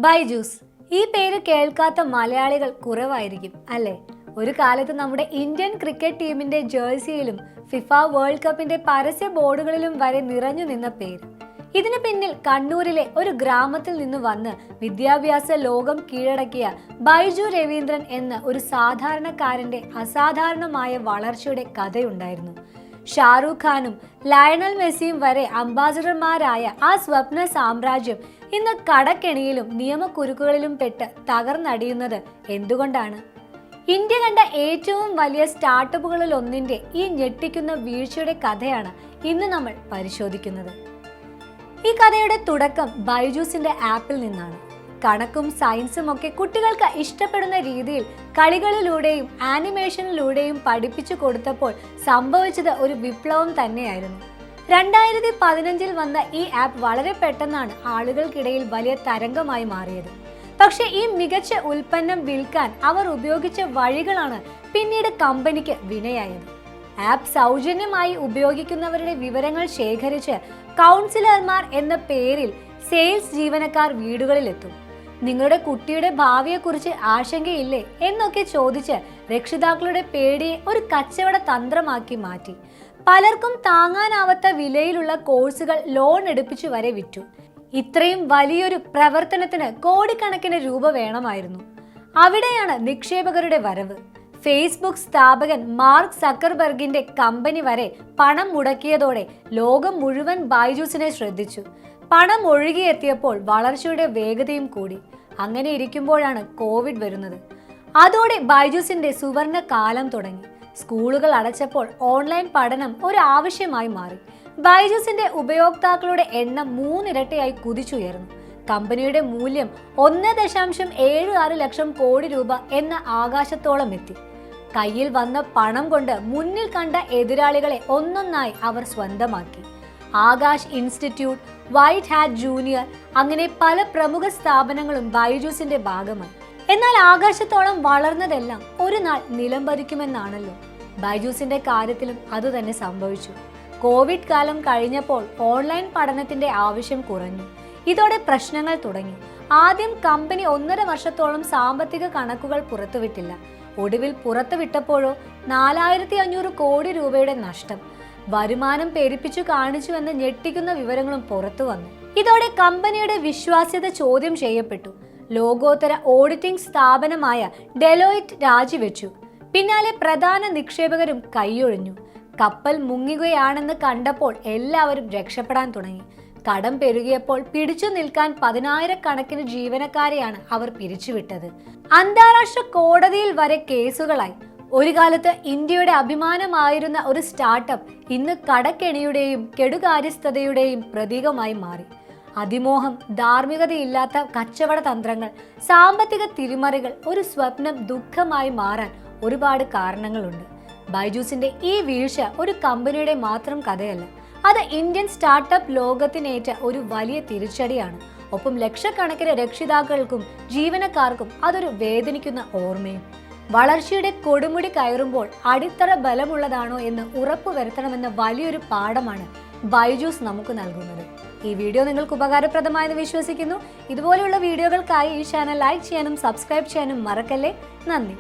ബൈജൂസ് ഈ പേര് കേൾക്കാത്ത മലയാളികൾ കുറവായിരിക്കും അല്ലേ? ഒരു കാലത്ത് നമ്മുടെ ഇന്ത്യൻ ക്രിക്കറ്റ് ടീമിന്റെ ജേഴ്സിയിലും ഫിഫ വേൾഡ് കപ്പിന്റെ പരസ്യ ബോർഡുകളിലും വരെ നിറഞ്ഞു നിന്ന പേര്. ഇതിന് പിന്നിൽ കണ്ണൂരിലെ ഒരു ഗ്രാമത്തിൽ നിന്ന് വന്ന് വിദ്യാഭ്യാസ ലോകം കീഴടക്കിയ ബൈജു രവീന്ദ്രൻ എന്ന ഒരു സാധാരണക്കാരന്റെ അസാധാരണമായ വളർച്ചയുടെ കഥയുണ്ടായിരുന്നു. ഷാറൂഖ് ഖാനും ലയണൽ മെസ്സിയും വരെ അംബാസിഡർമാരായ ആ സ്വപ്ന സാമ്രാജ്യം ഇന്ന് കടക്കെണിയിലും നിയമക്കുരുക്കുകളിലും പെട്ട് തകർന്നടിയുന്നത് എന്തുകൊണ്ടാണ്? ഇന്ത്യ കണ്ട ഏറ്റവും വലിയ സ്റ്റാർട്ടപ്പുകളിൽ ഒന്നിന്റെ ഈ ഞെട്ടിക്കുന്ന വീഴ്ചയുടെ കഥയാണ് ഇന്ന് നമ്മൾ പരിശോധിക്കുന്നത്. ഈ കഥയുടെ തുടക്കം ബൈജൂസിന്റെ ആപ്പിൽ നിന്നാണ്. കണക്കും സയൻസും ഒക്കെ കുട്ടികൾക്ക് ഇഷ്ടപ്പെടുന്ന രീതിയിൽ കളികളിലൂടെയും ആനിമേഷനിലൂടെയും പഠിപ്പിച്ചു കൊടുത്തപ്പോൾ സംഭവിച്ചത് ഒരു വിപ്ലവം തന്നെയായിരുന്നു. 2015 വന്ന ഈ ആപ്പ് വളരെ പെട്ടെന്നാണ് ആളുകൾക്കിടയിൽ വലിയ തരംഗമായി മാറിയത്. പക്ഷെ ഈ മികച്ച ഉൽപ്പന്നം വിൽക്കാൻ അവർ ഉപയോഗിച്ച വഴികളാണ് പിന്നീട് കമ്പനിക്ക് വിനയായത്. ആപ്പ് സൗജന്യമായി ഉപയോഗിക്കുന്നവരുടെ വിവരങ്ങൾ ശേഖരിച്ച് കൗൺസിലർമാർ എന്ന പേരിൽ സെയിൽസ് ജീവനക്കാർ വീടുകളിലെത്തും. നിങ്ങളുടെ കുട്ടിയുടെ ഭാവിയെക്കുറിച്ച് ആശങ്കയില്ലേ എന്നൊക്കെ ചോദിച്ച് രക്ഷിതാക്കളുടെ പേടിയെ ഒരു കച്ചവട തന്ത്രമാക്കി മാറ്റി. പലർക്കും താങ്ങാനാവാത്ത വിലയിലുള്ള കോഴ്സുകൾ ലോൺ എടുപ്പിച്ചു വരെ വിറ്റു. ഇത്രയും വലിയൊരു പ്രവർത്തനത്തിന് കോടിക്കണക്കിന് രൂപ വേണമായിരുന്നു. അവിടെയാണ് നിക്ഷേപകരുടെ വരവ്. ഫേസ്ബുക്ക് സ്ഥാപകൻ മാർക്ക് സക്കർബർഗിന്റെ കമ്പനി വരെ പണം മുടക്കിയതോടെ ലോകം മുഴുവൻ ബൈജൂസിനെ ശ്രദ്ധിച്ചു. പണം ഒഴുകിയെത്തിയപ്പോൾ വളർച്ചയുടെ വേഗതയും കൂടി. അങ്ങനെ ഇരിക്കുമ്പോഴാണ് കോവിഡ് വരുന്നത്. അതോടെ ബൈജൂസിന്റെ സുവർണ കാലം തുടങ്ങി. സ്കൂളുകൾ അടച്ചപ്പോൾ ഓൺലൈൻ പഠനം ഒരു ആവശ്യമായി മാറി. ബൈജൂസിന്റെ ഉപയോക്താക്കളുടെ എണ്ണം 3 ഇരട്ടിയായി കുതിച്ചുയർന്നു. കമ്പനിയുടെ മൂല്യം 1.76 ലക്ഷം കോടി രൂപ എന്ന ആകാശത്തോളം എത്തി. കയ്യിൽ വന്ന പണം കൊണ്ട് മുന്നിൽ കണ്ട എതിരാളികളെ ഒന്നൊന്നായി അവർ സ്വന്തമാക്കി. Akash institute, white hat junior, അങ്ങനെ പല പ്രമുഖ സ്ഥാപനങ്ങളും ബൈജൂസിന്റെ ഭാഗമായി. എന്നാൽ ആകാശത്തോളം വളർന്നതെല്ലാം ഒരു നാൾ നിലംപതിക്കുമെന്നാണല്ലോ. ബൈജൂസിന്റെ കാര്യത്തിലും അതുതന്നെ സംഭവിച്ചു. കോവിഡ് കാലം കഴിഞ്ഞപ്പോൾ ഓൺലൈൻ പഠനത്തിന്റെ ആവശ്യം കുറഞ്ഞു. ഇതോടെ പ്രശ്നങ്ങൾ തുടങ്ങി. ആദ്യം കമ്പനി 1.5 വർഷത്തോളം സാമ്പത്തിക കണക്കുകൾ പുറത്തുവിട്ടില്ല. ഒടുവിൽ പുറത്തുവിട്ടപ്പോഴോ 4500 കോടി രൂപയുടെ നഷ്ടം. വരുമാനം പെരുപ്പിച്ചു കാണിച്ചുവെന്ന് ഞെട്ടിക്കുന്ന വിവരങ്ങളും പുറത്തു വന്നു. ഇതോടെ കമ്പനിയുടെ വിശ്വാസ്യത ചോദ്യം ചെയ്യപ്പെട്ടു. ലോകോത്തര ഓഡിറ്റിംഗ് സ്ഥാപനമായ ഡെലോയിറ്റ് രാജിവെച്ചു. പിന്നാലെ പ്രധാന നിക്ഷേപകരും കൈയൊഴിഞ്ഞു. കപ്പൽ മുങ്ങുകയാണെന്ന് കണ്ടപ്പോൾ എല്ലാവരും രക്ഷപ്പെടാൻ തുടങ്ങി. കടം പെരുകിയപ്പോൾ പിടിച്ചു നിൽക്കാൻ 10,000 ജീവനക്കാരെയാണ് അവർ പിരിച്ചുവിട്ടത്. അന്താരാഷ്ട്ര കോടതിയിൽ വരെ കേസുകളായി. ഒരു കാലത്ത് ഇന്ത്യയുടെ അഭിമാനമായിരുന്ന ഒരു സ്റ്റാർട്ടപ്പ് ഇന്ന് കടക്കെണിയുടെയും കെടുകാര്യസ്ഥതയുടെയും പ്രതീകമായി മാറി. അതിമോഹം, ധാർമ്മികതയില്ലാത്ത കച്ചവട തന്ത്രങ്ങൾ, സാമ്പത്തിക തിരിമറികൾ, ഒരു സ്വപ്നം ദുഃഖമായി മാറാൻ ഒരുപാട് കാരണങ്ങളുണ്ട്. ബൈജൂസിന്റെ ഈ വീഴ്ച ഒരു കമ്പനിയുടെ മാത്രം കഥയല്ല. അത് ഇന്ത്യൻ സ്റ്റാർട്ടപ്പ് ലോകത്തിനേറ്റ ഒരു വലിയ തിരിച്ചടിയാണ്. ഒപ്പം ലക്ഷക്കണക്കിന് രക്ഷിതാക്കൾക്കും ജീവനക്കാർക്കും അതൊരു വേദനിക്കുന്ന ഓർമ്മയും. വളർച്ചയുടെ കൊടുമുടി കയറുമ്പോൾ അടിത്തറ ബലമുള്ളതാണോ എന്ന് ഉറപ്പുവരുത്തണമെന്ന വലിയൊരു പാഠമാണ് ബൈജൂസ് നമുക്ക് നൽകുന്നത്. ഈ വീഡിയോ നിങ്ങൾക്ക് ഉപകാരപ്രദമായെന്ന് വിശ്വസിക്കുന്നു. ഇതുപോലെയുള്ള വീഡിയോകൾക്കായി ഈ ചാനൽ ലൈക്ക് ചെയ്യാനും സബ്സ്ക്രൈബ് ചെയ്യാനും മറക്കല്ലേ. നന്ദി.